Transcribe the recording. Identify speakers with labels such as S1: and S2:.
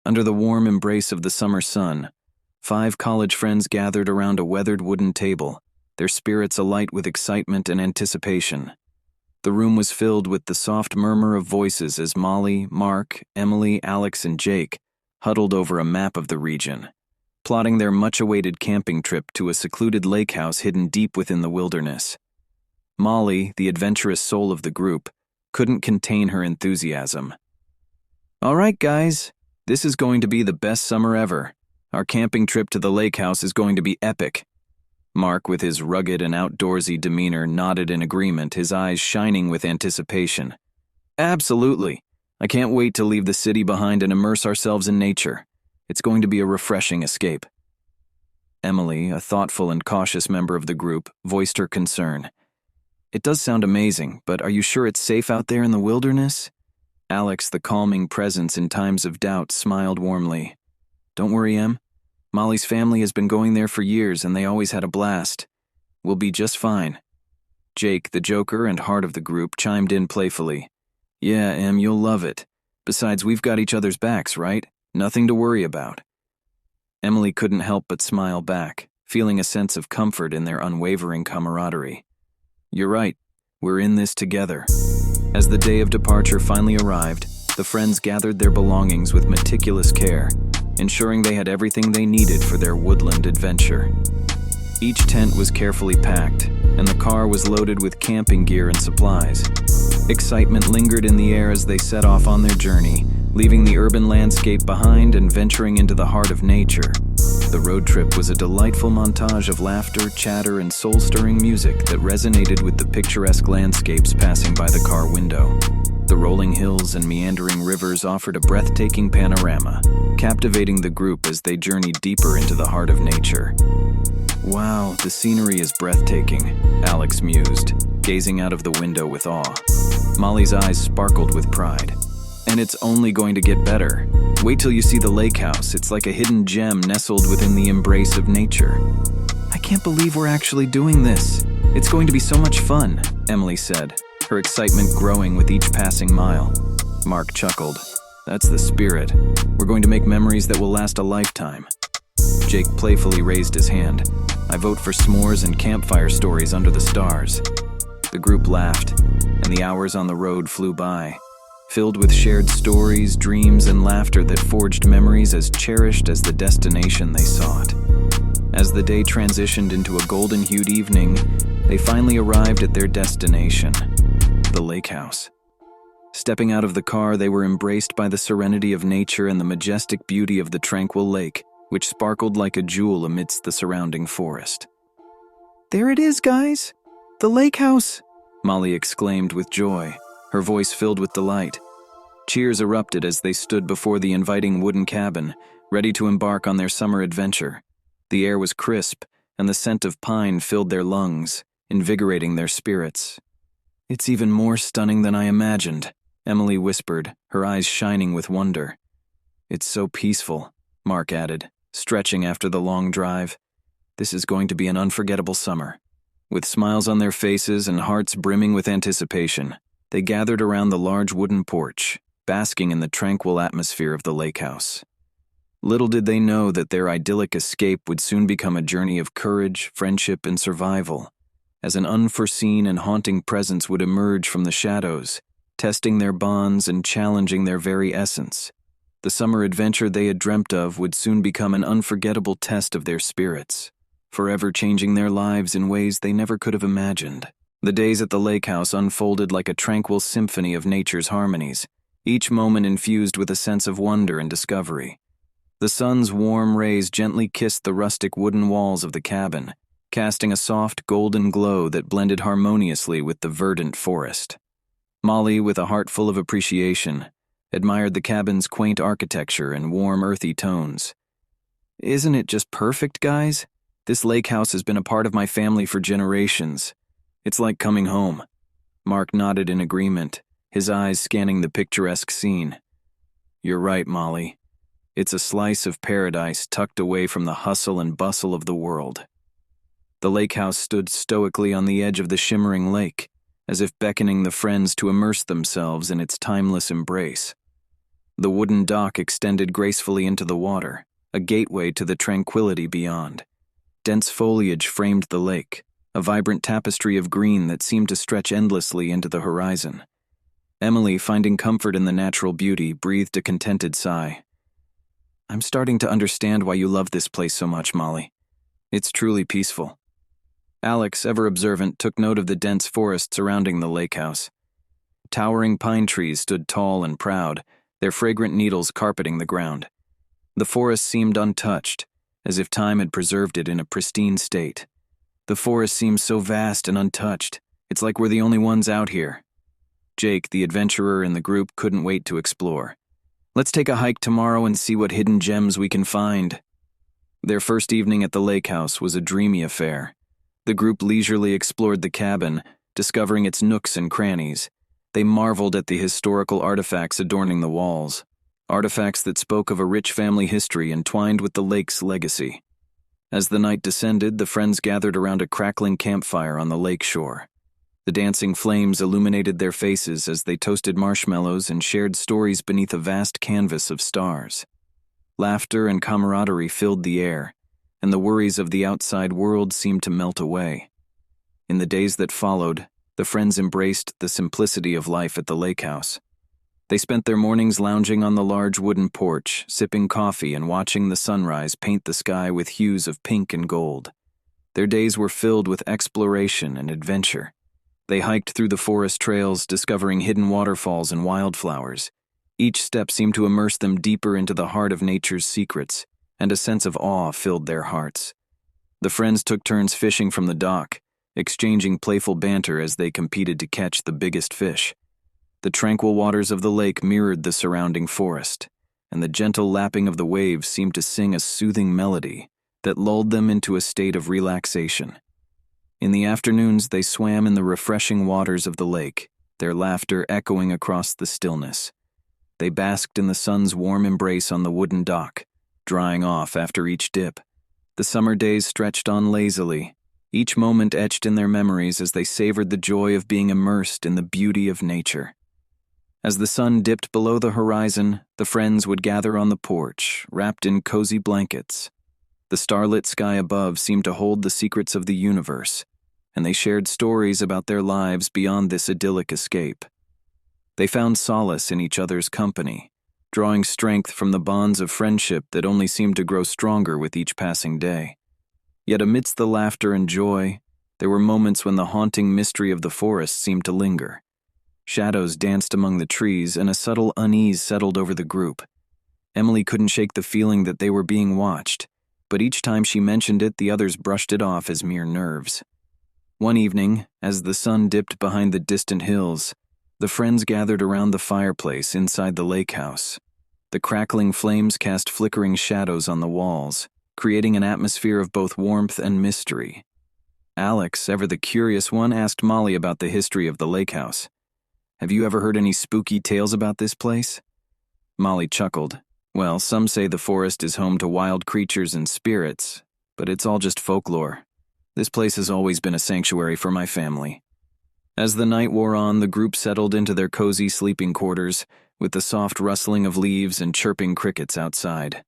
S1: Under the warm embrace of the summer sun, 5 college friends gathered around a weathered wooden table, their spirits alight with excitement and anticipation. The room was filled with the soft murmur of voices as Molly, Mark, Emily, Alex, and Jake huddled over a map of the region, plotting their much-awaited camping trip to a secluded lake house hidden deep within the wilderness. Molly, the adventurous soul of the group, couldn't contain her enthusiasm. "All right, guys, this is going to be the best summer ever. Our camping trip to the lake house is going to be epic." Mark, with his rugged and outdoorsy demeanor, nodded in agreement, his eyes shining with anticipation. "Absolutely. I can't wait to leave the city behind and immerse ourselves in nature. It's going to be a refreshing escape." Emily, a thoughtful and cautious member of the group, voiced her concern. "It does sound amazing, but are you sure it's safe out there in the wilderness?" Alex, the calming presence in times of doubt, smiled warmly. "Don't worry, Em. Molly's family has been going there for years and they always had a blast. We'll be just fine." Jake, the joker and heart of the group, chimed in playfully. "Yeah, Em, you'll love it. Besides, we've got each other's backs, right? Nothing to worry about." Emily couldn't help but smile back, feeling a sense of comfort in their unwavering camaraderie. "You're right. We're in this together." As the day of departure finally arrived, the friends gathered their belongings with meticulous care, ensuring they had everything they needed for their woodland adventure. Each tent was carefully packed, and the car was loaded with camping gear and supplies. Excitement lingered in the air as they set off on their journey, leaving the urban landscape behind and venturing into the heart of nature. The road trip was a delightful montage of laughter, chatter, and soul-stirring music that resonated with the picturesque landscapes passing by the car window. The rolling hills and meandering rivers offered a breathtaking panorama, captivating the group as they journeyed deeper into the heart of nature. "Wow, the scenery is breathtaking," Alex mused, gazing out of the window with awe. Molly's eyes sparkled with pride. "And it's only going to get better. Wait till you see the lake house. It's like a hidden gem nestled within the embrace of nature." "I can't believe we're actually doing this. It's going to be so much fun," Emily said, her excitement growing with each passing mile. Mark chuckled. "That's the spirit. We're going to make memories that will last a lifetime." Jake playfully raised his hand. "I vote for s'mores and campfire stories under the stars." The group laughed, and the hours on the road flew by, filled with shared stories, dreams, and laughter that forged memories as cherished as the destination they sought. As the day transitioned into a golden-hued evening, they finally arrived at their destination, the lake house. Stepping out of the car, they were embraced by the serenity of nature and the majestic beauty of the tranquil lake, which sparkled like a jewel amidst the surrounding forest. "There it is, guys! The lake house!" Molly exclaimed with joy, her voice filled with delight. Cheers erupted as they stood before the inviting wooden cabin, ready to embark on their summer adventure. The air was crisp, and the scent of pine filled their lungs, invigorating their spirits. "It's even more stunning than I imagined," Emily whispered, her eyes shining with wonder. "It's so peaceful," Mark added, stretching after the long drive. "This is going to be an unforgettable summer." With smiles on their faces and hearts brimming with anticipation, they gathered around the large wooden porch, basking in the tranquil atmosphere of the lake house. Little did they know that their idyllic escape would soon become a journey of courage, friendship, and survival, as an unforeseen and haunting presence would emerge from the shadows, testing their bonds and challenging their very essence. The summer adventure they had dreamt of would soon become an unforgettable test of their spirits, forever changing their lives in ways they never could have imagined. The days at the lake house unfolded like a tranquil symphony of nature's harmonies, each moment infused with a sense of wonder and discovery. The sun's warm rays gently kissed the rustic wooden walls of the cabin, casting a soft golden glow that blended harmoniously with the verdant forest. Molly, with a heart full of appreciation, admired the cabin's quaint architecture and warm, earthy tones. "Isn't it just perfect, guys? This lake house has been a part of my family for generations. It's like coming home." Mark nodded in agreement, his eyes scanning the picturesque scene. "You're right, Molly. It's a slice of paradise tucked away from the hustle and bustle of the world." The lake house stood stoically on the edge of the shimmering lake, as if beckoning the friends to immerse themselves in its timeless embrace. The wooden dock extended gracefully into the water, a gateway to the tranquility beyond. Dense foliage framed the lake, a vibrant tapestry of green that seemed to stretch endlessly into the horizon. Emily, finding comfort in the natural beauty, breathed a contented sigh. "I'm starting to understand why you love this place so much, Molly. It's truly peaceful." Alex, ever observant, took note of the dense forest surrounding the lake house. Towering pine trees stood tall and proud, their fragrant needles carpeting the ground. The forest seemed untouched, as if time had preserved it in a pristine state. "The forest seems so vast and untouched. It's like we're the only ones out here." Jake, the adventurer in the group, couldn't wait to explore. "Let's take a hike tomorrow and see what hidden gems we can find." Their first evening at the lake house was a dreamy affair. The group leisurely explored the cabin, discovering its nooks and crannies. They marveled at the historical artifacts adorning the walls, artifacts that spoke of a rich family history entwined with the lake's legacy. As the night descended, the friends gathered around a crackling campfire on the lake shore. The dancing flames illuminated their faces as they toasted marshmallows and shared stories beneath a vast canvas of stars. Laughter and camaraderie filled the air, and the worries of the outside world seemed to melt away. In the days that followed, the friends embraced the simplicity of life at the lake house. They spent their mornings lounging on the large wooden porch, sipping coffee and watching the sunrise paint the sky with hues of pink and gold. Their days were filled with exploration and adventure. They hiked through the forest trails, discovering hidden waterfalls and wildflowers. Each step seemed to immerse them deeper into the heart of nature's secrets, and a sense of awe filled their hearts. The friends took turns fishing from the dock, exchanging playful banter as they competed to catch the biggest fish. The tranquil waters of the lake mirrored the surrounding forest, and the gentle lapping of the waves seemed to sing a soothing melody that lulled them into a state of relaxation. In the afternoons, they swam in the refreshing waters of the lake, their laughter echoing across the stillness. They basked in the sun's warm embrace on the wooden dock, drying off after each dip. The summer days stretched on lazily, each moment etched in their memories as they savored the joy of being immersed in the beauty of nature. As the sun dipped below the horizon, the friends would gather on the porch, wrapped in cozy blankets. The starlit sky above seemed to hold the secrets of the universe, and they shared stories about their lives beyond this idyllic escape. They found solace in each other's company, drawing strength from the bonds of friendship that only seemed to grow stronger with each passing day. Yet amidst the laughter and joy, there were moments when the haunting mystery of the forest seemed to linger. Shadows danced among the trees, and a subtle unease settled over the group. Emily couldn't shake the feeling that they were being watched, but each time she mentioned it, the others brushed it off as mere nerves. One evening, as the sun dipped behind the distant hills, the friends gathered around the fireplace inside the lake house. The crackling flames cast flickering shadows on the walls, creating an atmosphere of both warmth and mystery. Alex, ever the curious one, asked Molly about the history of the lake house. "Have you ever heard any spooky tales about this place?" Molly chuckled. "Well, some say the forest is home to wild creatures and spirits, but it's all just folklore. This place has always been a sanctuary for my family." As the night wore on, the group settled into their cozy sleeping quarters, with the soft rustling of leaves and chirping crickets outside.